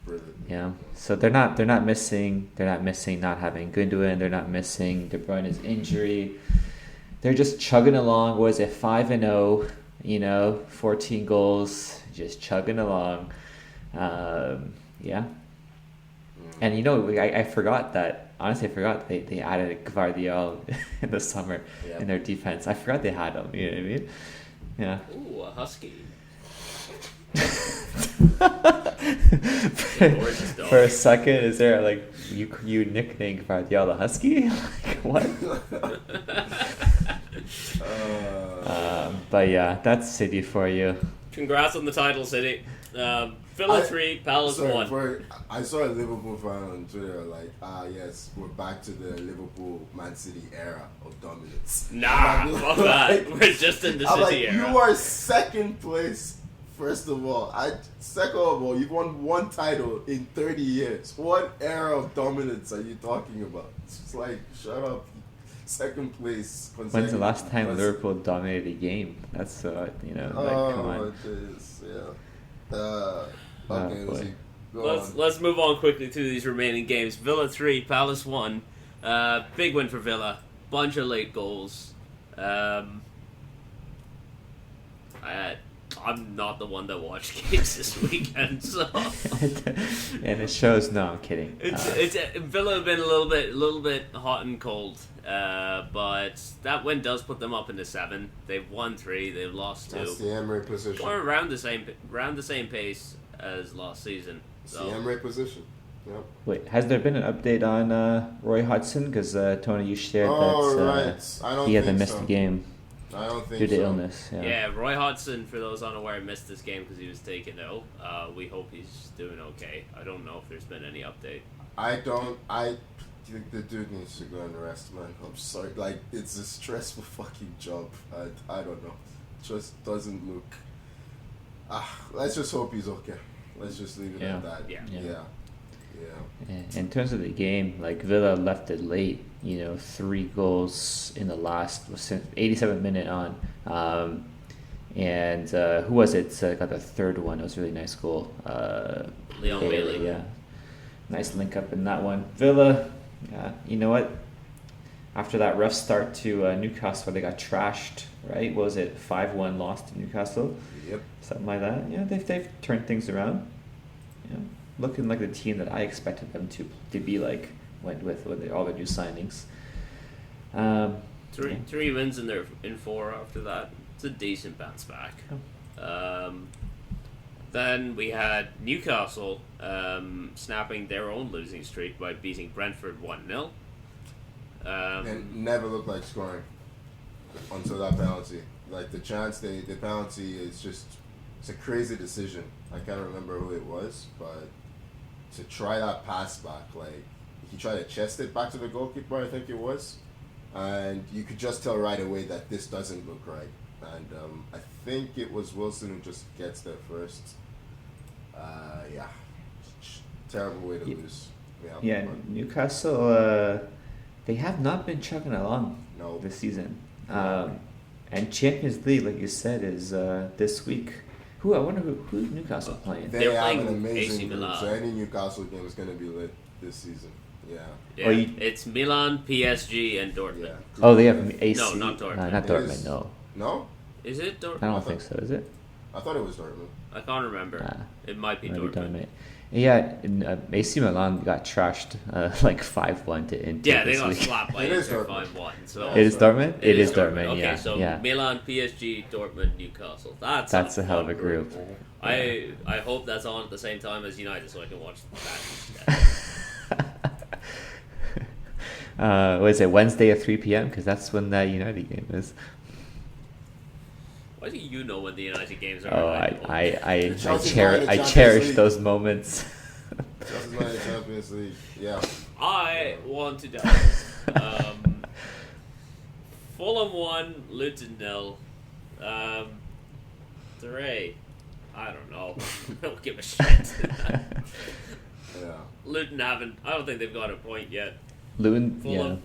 Brilliant. Yeah. So they're not missing not having Gundogan. They're not missing De Bruyne's injury. They're just chugging along. Was it 5-0? 14 goals, just chugging along. Yeah. And I forgot that. Honestly, I forgot they added Gvardiol in the summer in their defense. I forgot they had him. You know what I mean? Yeah. Ooh, a husky. For a second, is there like you nicknamed Gvardiol a husky? Like what? But yeah, that's City for you. Congrats on the title, City. Villa 3, Palace 1. I saw a Liverpool fan on Twitter like, yes, we're back to the Liverpool Man City era of dominance. Nah, fuck that. We're just in the City era. You are second place, first of all. Second of all, you've won 1 title in 30 years. What era of dominance are you talking about? It's just like, shut up. second place. When's the last time That's- Liverpool dominated a game? That's come Oh, on. jeez, yeah. Okay, boy. let's see. Go on. Let's move on quickly through these remaining games. Villa 3, Palace 1. Big win for Villa. Bunch of late goals. I'm not the one that watched games this weekend, so And it shows. No, I'm kidding. it's Villa have been a little bit hot and cold, but that win does put them up into 7. They've won 3, they've lost 2. That's the Emery position. Or around the same pace as last season. It's So the Emery position. Yep. Wait, has there been an update on Roy Hodgson? Because Tony, you shared Oh, that right. I don't he hasn't think missed so. a game I don't think due to so. illness. yeah, Roy Hodgson, for those unaware, missed this game because he was taken ill. We hope he's doing okay. I don't know if there's been any update. I think the dude needs to go and rest, man. I'm sorry. Like, it's a stressful fucking job. I don't know. Just doesn't look. Let's just hope he's okay. Let's just leave it Yeah. at that. Yeah. In terms of the game, like Villa left it late. 3 goals in the last 87th minute on. And who was it? Got the third one. It was a really nice goal. Leon Bailey. Yeah. Nice link up in that one. Villa, you know what? After that rough start to Newcastle, they got trashed, right? What was it 5-1 loss to Newcastle? Yep. Something like that. Yeah, they've turned things around. Yeah, looking like the team that I expected them to be like with all their new signings. Three wins in 4 after that. It's a decent bounce back. Then we had Newcastle snapping their own losing streak by beating Brentford 1-0. And never looked like scoring until that penalty. Like the penalty is it's a crazy decision. I can't remember who it was, but to try that pass back, like he tried to chest it back to the goalkeeper, I think it was, and you could just tell right away that this doesn't look right. And I think it was Wilson who just gets there first. Terrible way to lose. Yeah, Newcastle. They have not been chugging along No. this season. And Champions League, like you said, is this week. I wonder who's Newcastle playing? They They're have an playing amazing AC group, Milan. so any Newcastle game is going to be lit this season. Yeah. Yeah, Oh, you- it's Milan, PSG, and Dortmund. Yeah. Oh, they have AC. No, not Dortmund. Not It Dortmund. is- No, No? Is it Dortmund? I don't think so. Is it? I thought it was Dortmund. I can't remember. It might be Maybe Dortmund. Yeah, AC Milan got trashed like 5-1 to Inter. Yeah, they this got week. slapped by It is Inter Dortmund. 5-1. So It is Dortmund. It is Dortmund. Okay, Yeah, so yeah. Milan, PSG, Dortmund, Newcastle. That's a hell of a fun group. I hope that's on at the same time as United, so I can watch that. Was it Wednesday at 3 p.m.? Because that's when that United game is. Why do you know when the United games are? Oh, available? I Chelsea's not in the I Champions cherish Leage. those moments. Chelsea's not in the Champions League. Yeah. I want to die. Fulham 1, Luton 0. Three. I don't know. I don't give a shit. Yeah. Luton haven't. I don't think they've got a point yet. Luton, Fulham. yeah.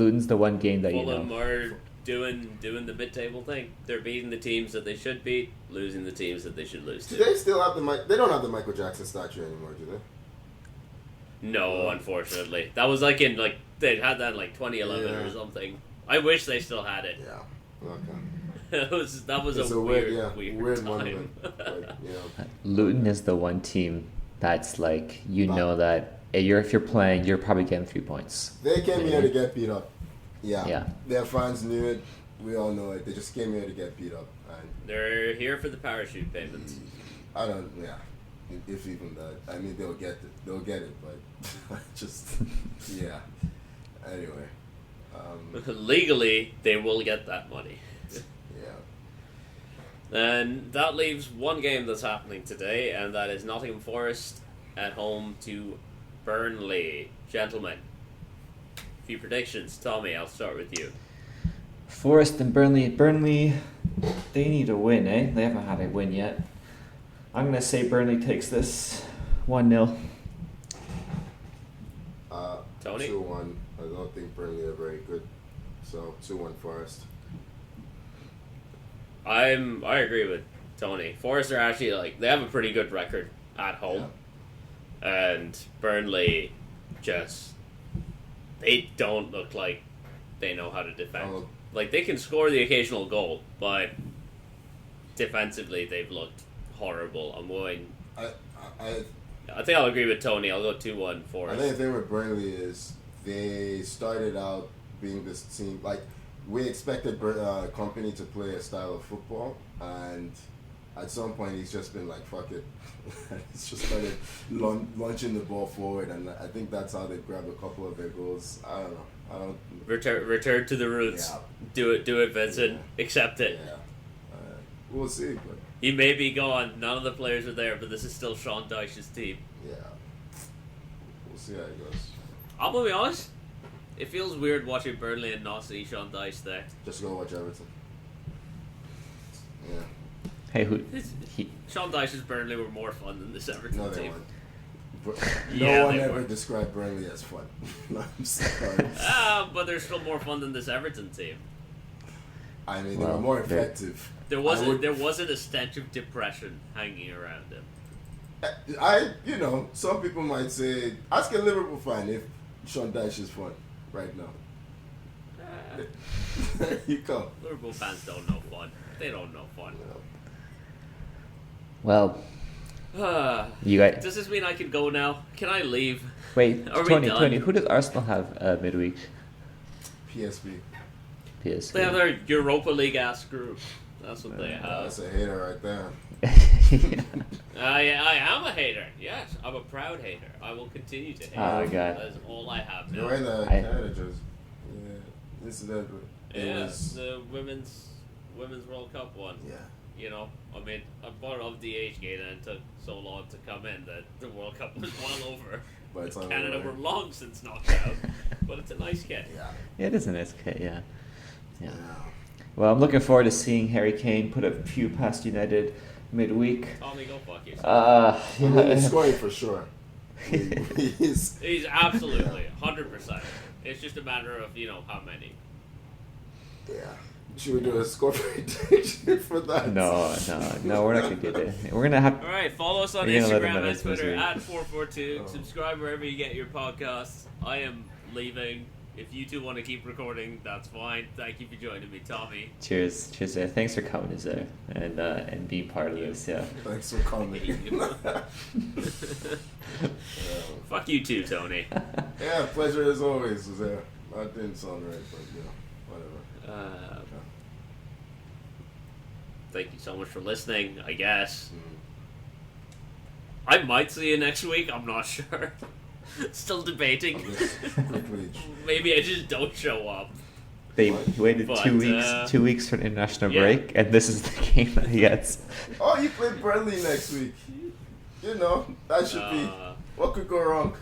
Luton's the one game that Fulham are doing the mid-table thing. They're beating the teams that they should beat, losing the teams that they should lose Do to. they still have they don't have the Michael Jackson statue anymore, do they? No, unfortunately, that was like they had that in like 2011 or Yeah. something. I wish they still had it. Yeah. Okay. that was It's a weird weird time. monument. But, yeah. Luton is the one team that's like that if you're playing, you're probably getting 3 points. They came here to get beat up. Yeah. Yeah. Their fans knew it. We all know it. They just came here to get beat up. And They're here for the parachute payments. I don't, yeah. If even that. I mean, they'll get it, but just, yeah. Anyway. Legally, they will get that money. Yeah. And that leaves one game that's happening today, and that is Nottingham Forest at home to Burnley. Gentlemen, a few predictions. Tommy, I'll start with you. Forest and Burnley. Burnley, they need a win, eh? They haven't had a win yet. I'm going to say Burnley takes this 1-0. Tony? 2-1. I don't think Burnley are very good. So 2-1 Forest. I agree with Tony. Forest are actually they have a pretty good record at home, and Burnley they don't look like they know how to defend. They can score the occasional goal, but defensively they've looked horrible. I'm going. I think I'll agree with Tony. I'll go 2-1 Forest. I think the thing with Burnley is they started out being this team we expected Company to play a style of football, and at some point he's just been like, fuck it. He's just started launching the ball forward, and I think that's how they grabbed a couple of their goals. I don't return to the roots. Yeah. Do it, Vincent. Yeah. Accept it. Yeah. We'll see. But he may be gone. None of the players are there, but this is still Sean Dyche's team. Yeah. We'll see how it goes. I'm gonna be honest. It feels weird watching Burnley and not see Sean Dyche there. Just go watch Everton. Yeah. Hey, Sean Dyche's Burnley were more fun than this Everton team. No, they team. weren't. No one ever described Burnley as fun. I'm sorry. But they're still more fun than this Everton team. I mean, they were more effective. There wasn't a stench of depression hanging around him. Some people might say, ask a Liverpool fan if Sean Dyche is fun right now. There you go. Liverpool fans don't know fun. They don't know fun. No. Well, you guys. Does this mean I can go now? Can I leave? Wait, Tony, who does Arsenal have midweek? PSV. PSV. They have their Europa League ass group. That's what they have. That's a hater right there. I am a hater. Yes, I'm a proud hater. I will continue to hate. Oh, God. That's all I have now. You're wearing the Canada jersey. Yeah, incidentally. Yeah, the women's World Cup one. Yeah. I mean, I bought it off the age gate and it took so long to come in that the World Cup was well over. But it's Canada were long since knocked out, but it's a nice kit. Yeah, it is a nice kit, yeah. Well, I'm looking forward to seeing Harry Kane put a few past United midweek. Tommy, go fuck yourself. He's scoring for sure. He's absolutely 100%. It's just a matter of how many. Yeah. Should we do a score prediction for that? No, we're not gonna do that. We're gonna have. All right, follow us on Instagram and Twitter @442. Subscribe wherever you get your podcasts. I am leaving. If you two want to keep recording, that's fine. Thank you for joining me, Tommy. Cheers. Thanks for coming, Uzair, and being part of this. Yeah. Thanks for coming. Fuck you too, Tony. Yeah, pleasure as always, Uzair. That didn't sound right, but whatever. Thank you so much for listening, I guess. I might see you next week, I'm not sure. Still debating. Maybe I just don't show up. They waited 2 weeks for an international break, and this is the game that he gets. Oh, you play Burnley next week. That should be. What could go wrong?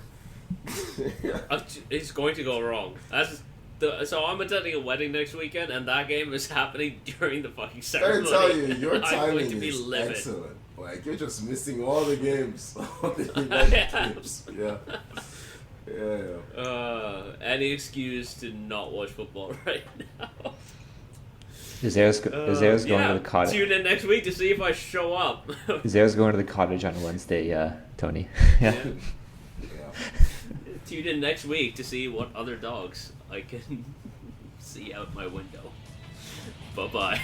It's going to go wrong. So I'm attending a wedding next weekend, and that game is happening during the fucking ceremony. I tell you, your I'm timing going to be is livid. Excellent. You're just missing all the games, all the United games. Yeah. Any excuse to not watch football right now. Uzair's going to the cottage. Tune in next week to see if I show up. Uzair's going to the cottage on Wednesday, Tony. Yeah. Tune in next week to see what other dogs I can see out my window. Bye-bye.